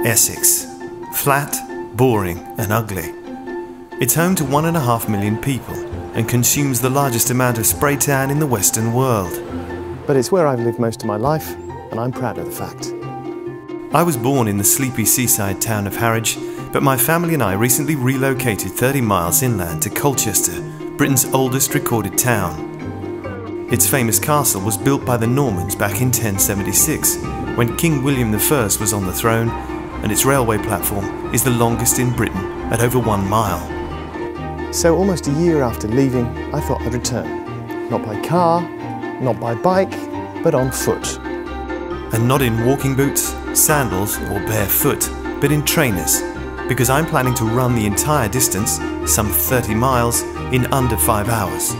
Essex. Flat, boring and ugly. It's home to 1.5 million people and consumes the largest amount of spray tan in the Western world. But it's where I've lived most of my life, and I'm proud of the fact. I was born in the sleepy seaside town of Harwich, but my family and I recently relocated 30 miles inland to Colchester, Britain's oldest recorded town. Its famous castle was built by the Normans back in 1076, when King William I was on the throne, and its railway platform is the longest in Britain at over 1 mile. So almost a year after leaving, I thought I'd return. Not by car, not by bike, but on foot. And not in walking boots, sandals or barefoot, but in trainers, because I'm planning to run the entire distance, some 30 miles, in under 5 hours.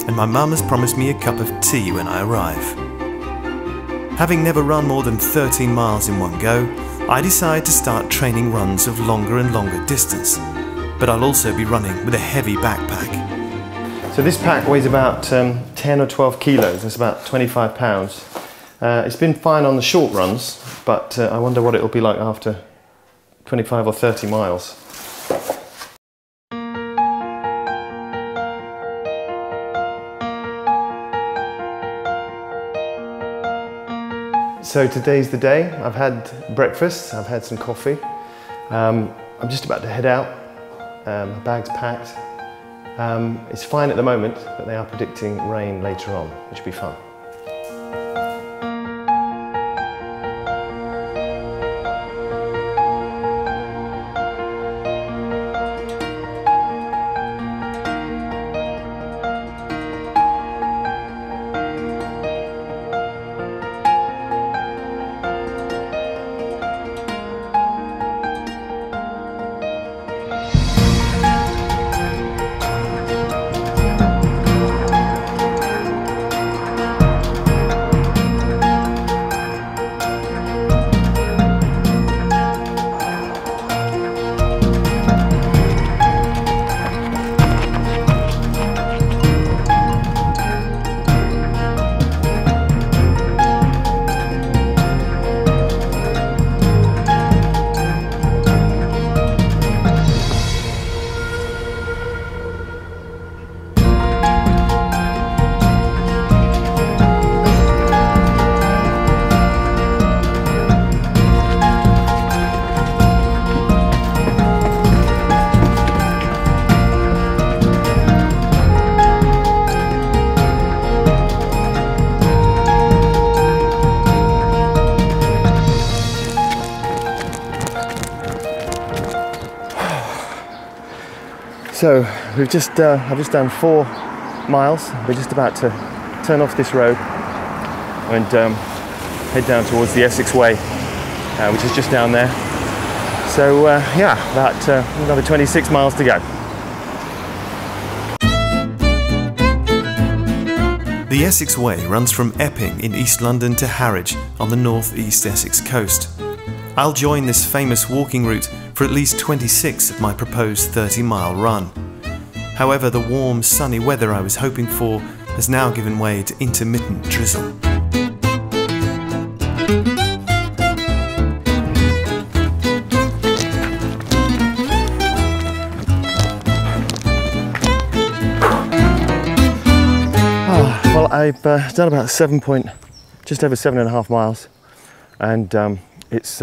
And my mum has promised me a cup of tea when I arrive. Having never run more than 13 miles in one go, I decide to start training runs of longer and longer distance, but I'll also be running with a heavy backpack. So this pack weighs about 10 or 12 kilos, that's about 25 pounds. It's been fine on the short runs, but I wonder what it'll be like after 25 or 30 miles. So today's the day. I've had breakfast, I've had some coffee. I'm just about to head out. My bag's packed. It's fine at the moment, but they are predicting rain later on, which will be fun. So I've just done 4 miles. We're just about to turn off this road and head down towards the Essex Way, which is just down there. So yeah, about another 26 miles to go. The Essex Way runs from Epping in East London to Harwich on the north-east Essex coast. I'll join this famous walking route for at least 26 of my proposed 30-mile run. However, the warm, sunny weather I was hoping for has now given way to intermittent drizzle. Well, I've done about just over 7.5 miles, and it's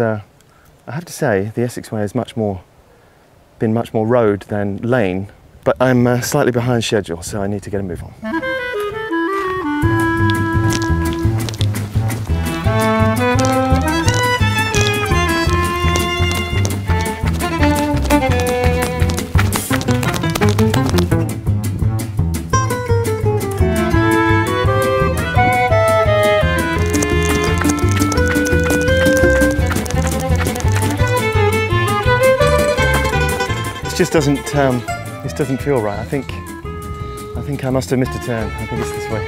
I have to say the Essex Way has been much more road than lane, but I'm slightly behind schedule, so I need to get a move on. This doesn't feel right. I think I must have missed a turn. I think it's this way.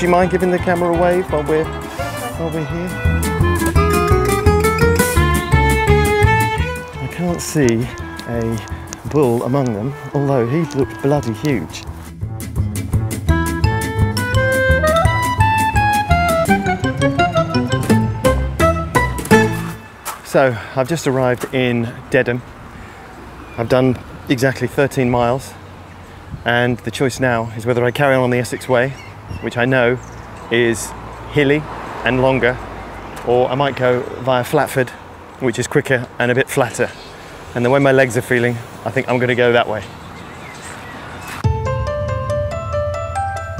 would you mind giving the camera a wave while we're here? I can't see a bull among them, although he looked bloody huge. So I've just arrived in Dedham. I've done exactly 13 miles, and the choice now is whether I carry on the Essex Way, which I know is hilly and longer, or I might go via Flatford, which is quicker and a bit flatter. And the way my legs are feeling, I think I'm going to go that way.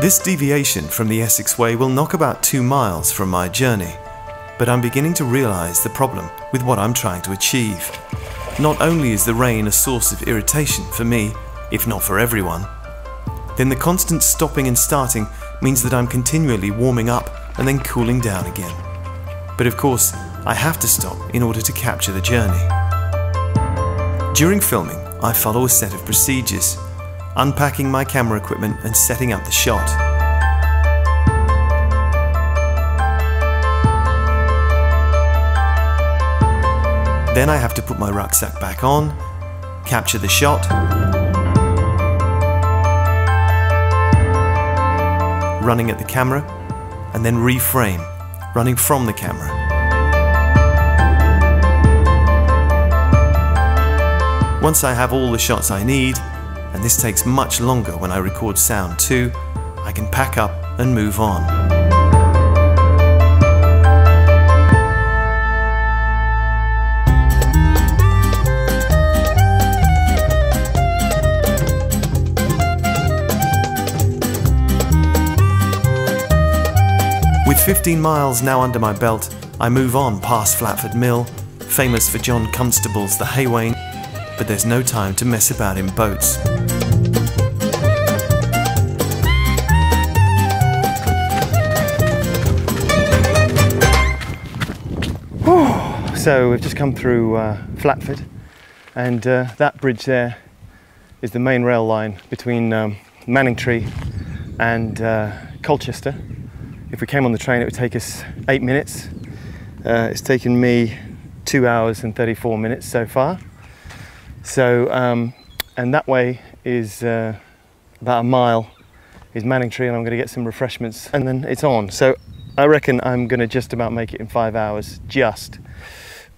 This deviation from the Essex Way will knock about 2 miles from my journey, but I'm beginning to realise the problem with what I'm trying to achieve. Not only is the rain a source of irritation for me, if not for everyone, then the constant stopping and starting means that I'm continually warming up and then cooling down again. But of course, I have to stop in order to capture the journey. During filming, I follow a set of procedures, unpacking my camera equipment and setting up the shot. Then I have to put my rucksack back on, capture the shot, running at the camera, and then reframe, running from the camera. Once I have all the shots I need, and this takes much longer when I record sound too, I can pack up and move on. With 15 miles now under my belt, I move on past Flatford Mill, famous for John Constable's The Haywain, but there's no time to mess about in boats. So we've just come through Flatford, and that bridge there is the main rail line between Manningtree and Colchester. If we came on the train, it would take us 8 minutes. It's taken me 2 hours and 34 minutes so far. So, and that way is about a mile is Manningtree, and I'm going to get some refreshments and then it's on. So I reckon I'm going to just about make it in 5 hours,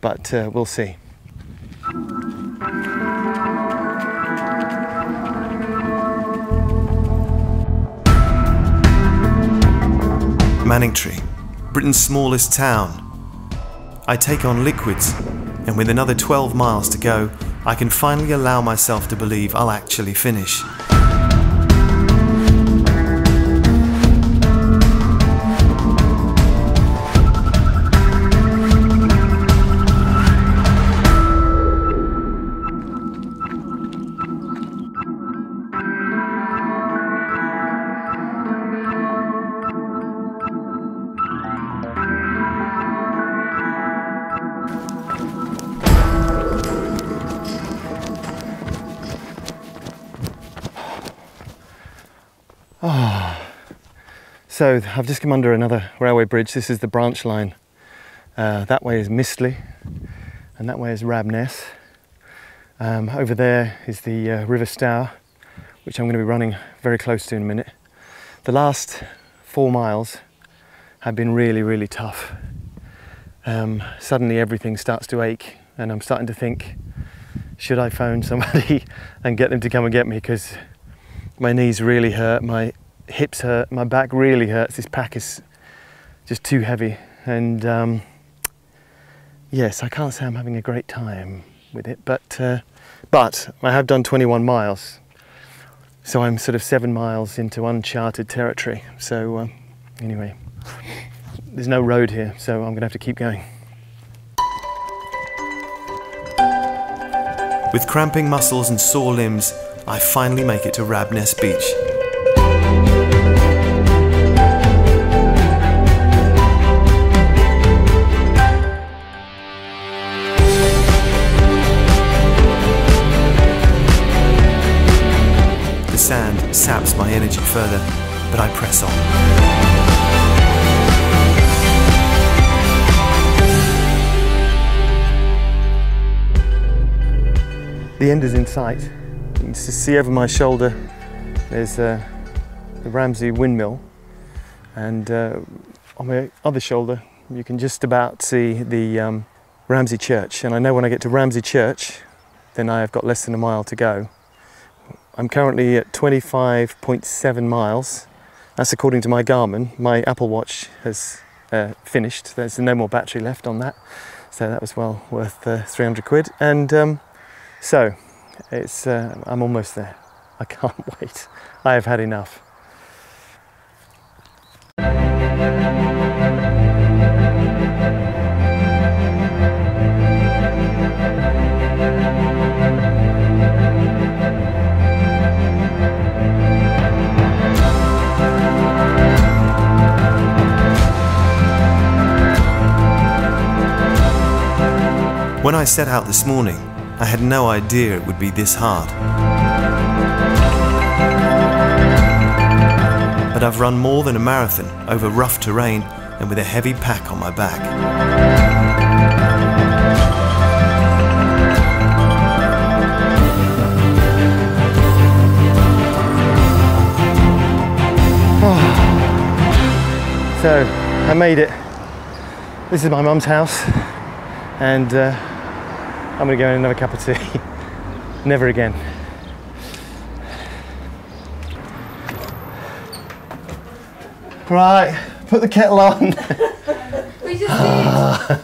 but we'll see. Manningtree, Britain's smallest town. I take on liquids, and with another 12 miles to go, I can finally allow myself to believe I'll actually finish. So I've just come under another railway bridge. This is the branch line. That way is Mistley, and that way is Rabness. Over there is the River Stour, which I'm going to be running very close to in a minute. The last 4 miles have been really, really tough. Suddenly everything starts to ache, and I'm starting to think, should I phone somebody and get them to come and get me, because my knees really hurt, my hips hurt, my back really hurts. This pack is just too heavy, and yes, I can't say I'm having a great time with it, but I have done 21 miles, so I'm sort of 7 miles into uncharted territory. So anyway, there's no road here, so I'm gonna have to keep going. With cramping muscles and sore limbs, I finally make it to Rabness Beach. The sand saps my energy further, but I press on. The end is in sight. You can see over my shoulder there's the Ramsey windmill, and on my other shoulder you can just about see the Ramsey Church. And I know when I get to Ramsey Church, then I have got less than a mile to go. I'm currently at 25.7 miles. That's according to my Garmin. My Apple Watch has finished. There's no more battery left on that, so that was well worth 300 quid. And so it's I'm almost there. I can't wait. I have had enough. When I set out this morning, I had no idea it would be this hard. But I've run more than a marathon over rough terrain and with a heavy pack on my back. So, I made it. This is my mum's house, and I'm going to go in another cup of tea. Never again. Right, put the kettle on. We just did.